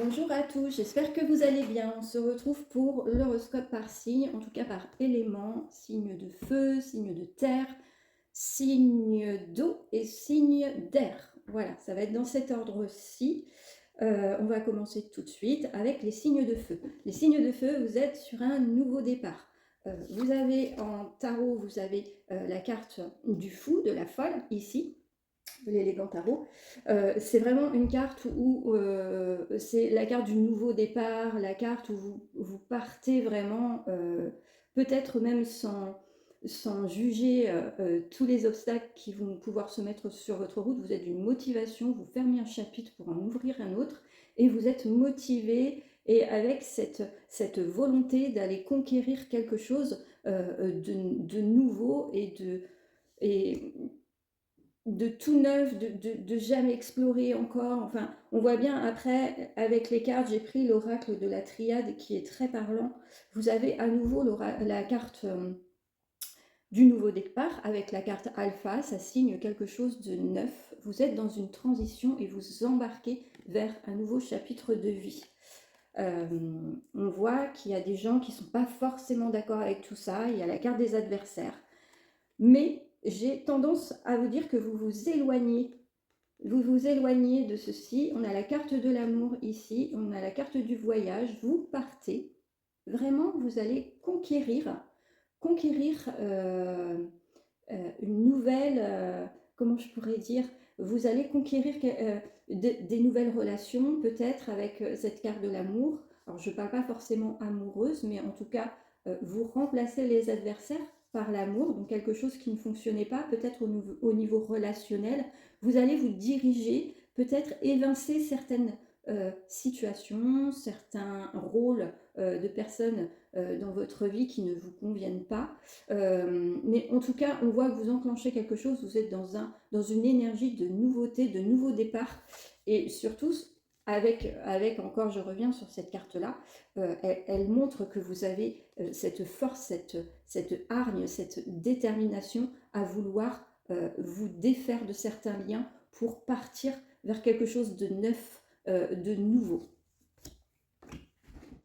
Bonjour à tous, j'espère que vous allez bien. On se retrouve pour l'horoscope par signe, en tout cas par élément, signe de feu, signe de terre, signe d'eau et signe d'air. Voilà, ça va être dans cet ordre-ci. On va commencer tout de suite avec les signes de feu. Les signes de feu, vous êtes sur un nouveau départ. Vous avez en tarot, vous avez la carte du fou, de la folle, ici l'élégant tarot. C'est vraiment une carte où c'est la carte du nouveau départ, la carte où vous partez vraiment, peut-être même sans juger tous les obstacles qui vont pouvoir se mettre sur votre route. Vous êtes d'une motivation, vous fermez un chapitre pour en ouvrir un autre, et vous êtes motivé et avec cette volonté d'aller conquérir quelque chose de nouveau et de tout neuf, de jamais explorer encore. Enfin, on voit bien après, avec les cartes, j'ai pris l'oracle de la triade qui est très parlant. Vous avez à nouveau la carte du nouveau départ avec la carte alpha, ça signe quelque chose de neuf. Vous êtes dans une transition et vous embarquez vers un nouveau chapitre de vie. On voit qu'il y a des gens qui ne sont pas forcément d'accord avec tout ça. Il y a la carte des adversaires. Mais j'ai tendance à vous dire que vous vous éloignez de ceci. On a la carte de l'amour ici, on a la carte du voyage. Vous partez, vraiment, vous allez conquérir une nouvelle, comment je pourrais dire, vous allez conquérir des nouvelles relations, peut-être avec cette carte de l'amour. Alors, je ne parle pas forcément amoureuse, mais en tout cas, vous remplacez les adversaires par l'amour, donc quelque chose qui ne fonctionnait pas, peut-être au niveau relationnel. Vous allez vous diriger, peut-être évincer certaines situations, certains rôles de personnes dans votre vie qui ne vous conviennent pas. Mais en tout cas, on voit que vous enclenchez quelque chose, vous êtes dans une énergie de nouveauté, de nouveau départ. Et surtout, avec encore, je reviens sur cette carte-là, elle montre que vous avez cette force, cette hargne, cette détermination à vouloir vous défaire de certains liens pour partir vers quelque chose de neuf, de nouveau.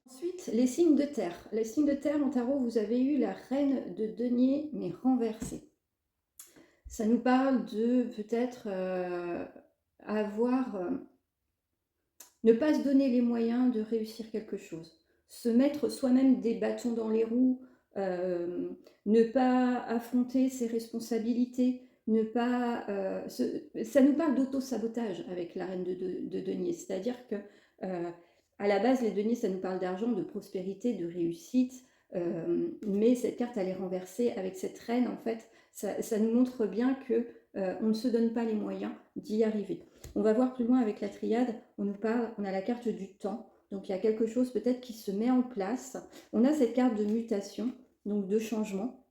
Ensuite, les signes de terre. Les signes de terre en tarot, vous avez eu la reine de denier, mais renversée. Ça nous parle de peut-être ne pas se donner les moyens de réussir quelque chose. Se mettre soi-même des bâtons dans les roues, ne pas affronter ses responsabilités, ça nous parle d'auto-sabotage avec la reine de denier. C'est-à-dire que à la base, les deniers, ça nous parle d'argent, de prospérité, de réussite, mais cette carte, elle est renversée avec cette reine. En fait, ça nous montre bien que on ne se donne pas les moyens d'y arriver. On va voir plus loin avec la triade, on a la carte du temps, donc il y a quelque chose peut-être qui se met en place. On a cette carte de mutation, donc de changement.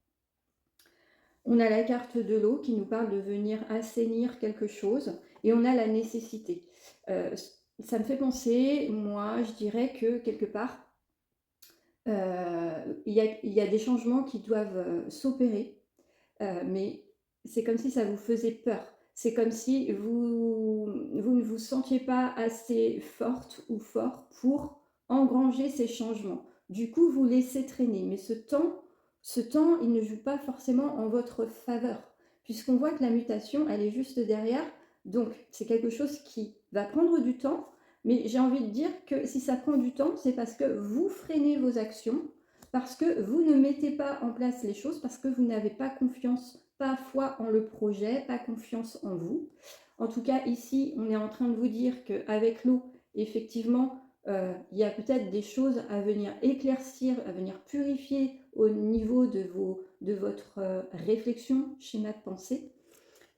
On a la carte de l'eau qui nous parle de venir assainir quelque chose, et on a la nécessité. Ça me fait penser, moi, je dirais que quelque part, il y a des changements qui doivent s'opérer, mais c'est comme si ça vous faisait peur. C'est comme si vous ne vous sentiez pas assez forte ou fort pour engranger ces changements. Du coup, vous laissez traîner. Mais ce temps, il ne joue pas forcément en votre faveur, puisqu'on voit que la mutation, elle est juste derrière. Donc, c'est quelque chose qui va prendre du temps. Mais j'ai envie de dire que si ça prend du temps, c'est parce que vous freinez vos actions, parce que vous ne mettez pas en place les choses, parce que vous n'avez pas confiance, pas foi en le projet, pas confiance en vous. En tout cas, ici, on est en train de vous dire qu'avec l'eau, effectivement, il y a peut-être des choses à venir éclaircir, à venir purifier au niveau de votre réflexion, schéma de pensée.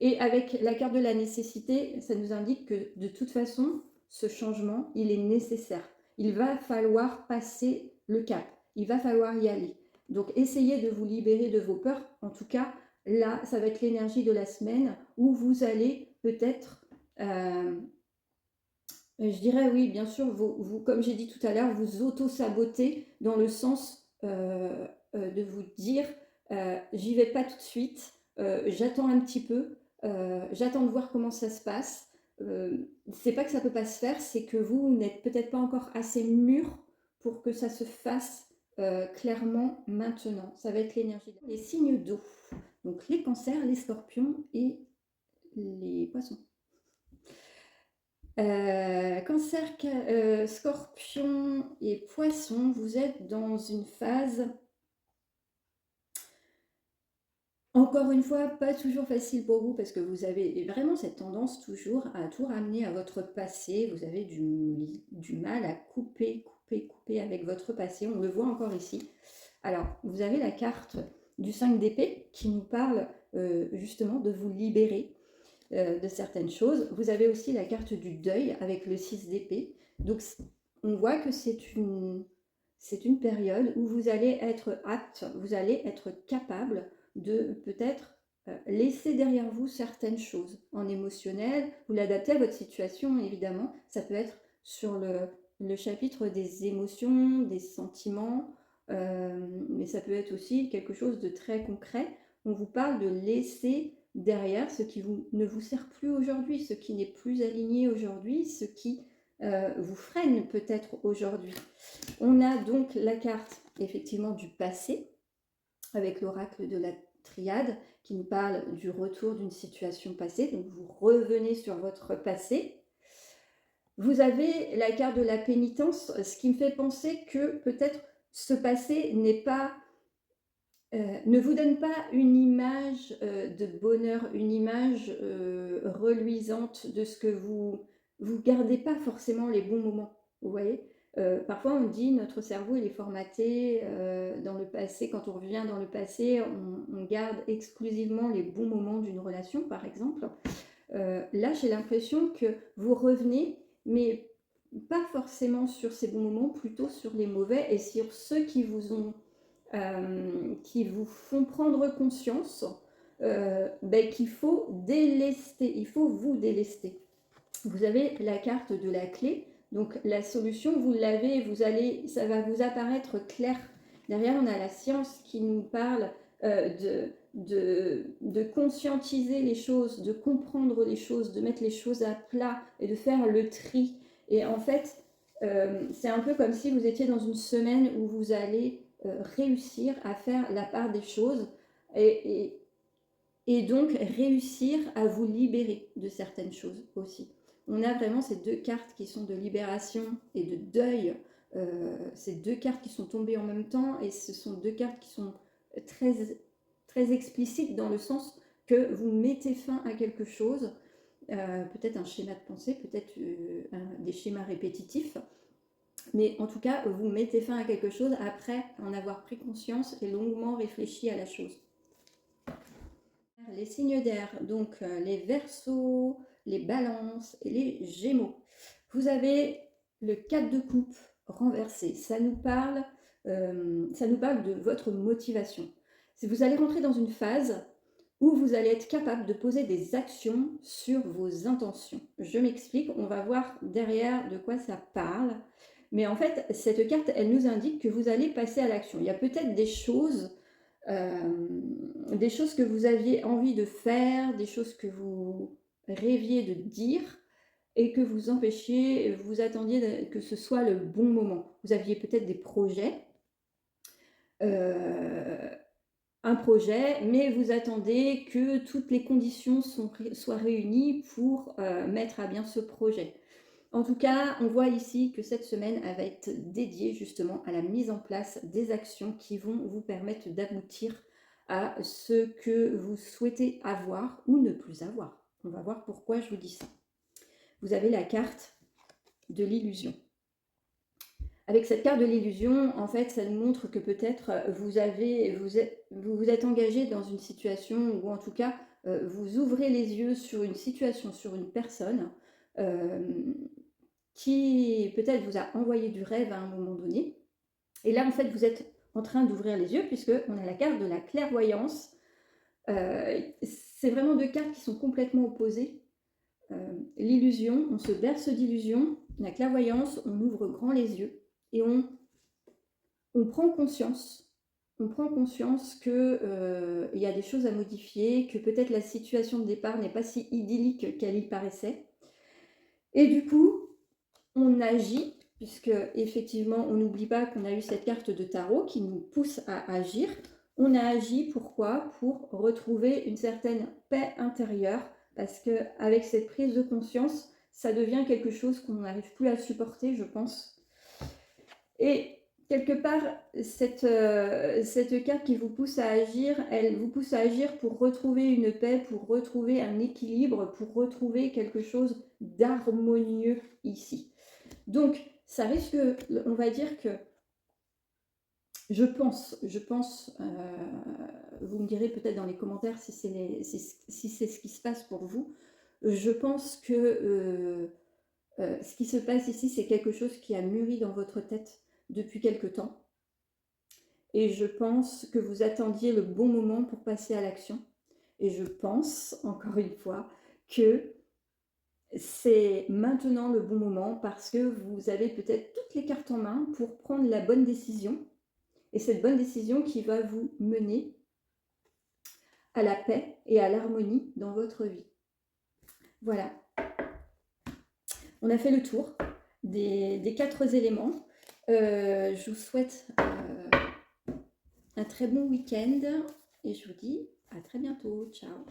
Et avec la carte de la nécessité, ça nous indique que de toute façon, ce changement, il est nécessaire. Il va falloir passer le cap. Il va falloir y aller. Donc, essayez de vous libérer de vos peurs. En tout cas, là, ça va être l'énergie de la semaine où vous allez peut-être, je dirais oui, bien sûr, vous comme j'ai dit tout à l'heure, vous auto-saboter dans le sens de vous dire, j'y vais pas tout de suite, j'attends un petit peu, j'attends de voir comment ça se passe. c'est pas que ça peut pas se faire, c'est que vous n'êtes peut-être pas encore assez mûr pour que ça se fasse clairement maintenant. Ça va être l'énergie. Les signes d'eau, donc les cancers, les scorpions et les poissons. Cancer, scorpion et poisson, vous êtes dans une phase, encore une fois, pas toujours facile pour vous parce que vous avez vraiment cette tendance toujours à tout ramener à votre passé. Vous avez du mal à couper avec votre passé. On le voit encore ici. Alors, vous avez la carte du 5 d'épée qui nous parle justement de vous libérer de certaines choses. Vous avez aussi la carte du deuil avec le 6 d'épée. Donc, on voit que c'est une période où vous allez être apte, vous allez être capable de peut-être laisser derrière vous certaines choses en émotionnel, vous l'adaptez à votre situation évidemment, ça peut être sur le chapitre des émotions, des sentiments, mais ça peut être aussi quelque chose de très concret. On vous parle de laisser derrière ce qui ne vous sert plus aujourd'hui, ce qui n'est plus aligné aujourd'hui, ce qui vous freine peut-être aujourd'hui. On a donc la carte effectivement du passé avec l'oracle de la triade qui nous parle du retour d'une situation passée. Donc vous revenez sur votre passé. Vous avez la carte de la pénitence, ce qui me fait penser que peut-être ce passé n'est pas ne vous donne pas une image de bonheur, une image reluisante de ce que vous gardez pas forcément les bons moments, vous voyez. Parfois on dit notre cerveau il est formaté dans le passé, quand on revient dans le passé, on garde exclusivement les bons moments d'une relation par exemple. Là j'ai l'impression que vous revenez, mais pas forcément sur ces bons moments, plutôt sur les mauvais et sur ceux qui vous font prendre conscience qu'il faut délester, il faut vous délester. Vous avez la carte de la clé, donc la solution, vous l'avez, ça va vous apparaître clair. Derrière, on a la science qui nous parle de conscientiser les choses, de comprendre les choses, de mettre les choses à plat et de faire le tri. Et en fait, c'est un peu comme si vous étiez dans une semaine où vous allez réussir à faire la part des choses et donc réussir à vous libérer de certaines choses aussi. On a vraiment ces deux cartes qui sont de libération et de deuil, ces deux cartes qui sont tombées en même temps et ce sont deux cartes qui sont très, très explicites dans le sens que vous mettez fin à quelque chose, peut-être un schéma de pensée, peut-être des schémas répétitifs, mais en tout cas, vous mettez fin à quelque chose après en avoir pris conscience et longuement réfléchi à la chose. Les signes d'air, donc les Verseaux, les Balances et les Gémeaux. Vous avez le 4 de coupe renversé. Ça nous parle de votre motivation. Si vous allez rentrer dans une phase où vous allez être capable de poser des actions sur vos intentions. Je m'explique, on va voir derrière de quoi ça parle. Mais en fait, cette carte, elle nous indique que vous allez passer à l'action. Il y a peut-être des choses que vous aviez envie de faire, des choses que vous rêviez de dire et que vous empêchiez, vous attendiez que ce soit le bon moment. Vous aviez peut-être des projets, un projet, mais vous attendez que toutes les conditions soient réunies pour mettre à bien ce projet. En tout cas, on voit ici que cette semaine, elle va être dédiée justement à la mise en place des actions qui vont vous permettre d'aboutir à ce que vous souhaitez avoir ou ne plus avoir. On va voir pourquoi je vous dis ça. Vous avez la carte de l'illusion. Avec cette carte de l'illusion, en fait, ça nous montre que peut-être vous vous êtes engagé dans une situation ou en tout cas, vous ouvrez les yeux sur une situation, sur une personne qui peut-être vous a envoyé du rêve à un moment donné. Et là, en fait, vous êtes en train d'ouvrir les yeux puisqu'on a la carte de la clairvoyance. C'est vraiment deux cartes qui sont complètement opposées. L'illusion, on se berce d'illusion. La clairvoyance, on ouvre grand les yeux et on prend conscience. On prend conscience qu'il y a des choses à modifier, que peut-être la situation de départ n'est pas si idyllique qu'elle y paraissait. Et du coup, on agit, puisque effectivement, on n'oublie pas qu'on a eu cette carte de tarot qui nous pousse à agir. On a agi, pourquoi? Pour retrouver une certaine paix intérieure, parce qu'avec cette prise de conscience, ça devient quelque chose qu'on n'arrive plus à supporter, je pense. Et quelque part, cette carte qui vous pousse à agir, elle vous pousse à agir pour retrouver une paix, pour retrouver un équilibre, pour retrouver quelque chose d'harmonieux ici. Donc, ça risque, on va dire que, je pense, vous me direz peut-être dans les commentaires si c'est ce qui se passe pour vous, je pense que ce qui se passe ici, c'est quelque chose qui a mûri dans votre tête depuis quelque temps. Et je pense que vous attendiez le bon moment pour passer à l'action. Et je pense, encore une fois, que c'est maintenant le bon moment parce que vous avez peut-être toutes les cartes en main pour prendre la bonne décision. Et cette bonne décision qui va vous mener à la paix et à l'harmonie dans votre vie. Voilà. On a fait le tour des 4 éléments. Je vous souhaite un très bon week-end et je vous dis à très bientôt. Ciao.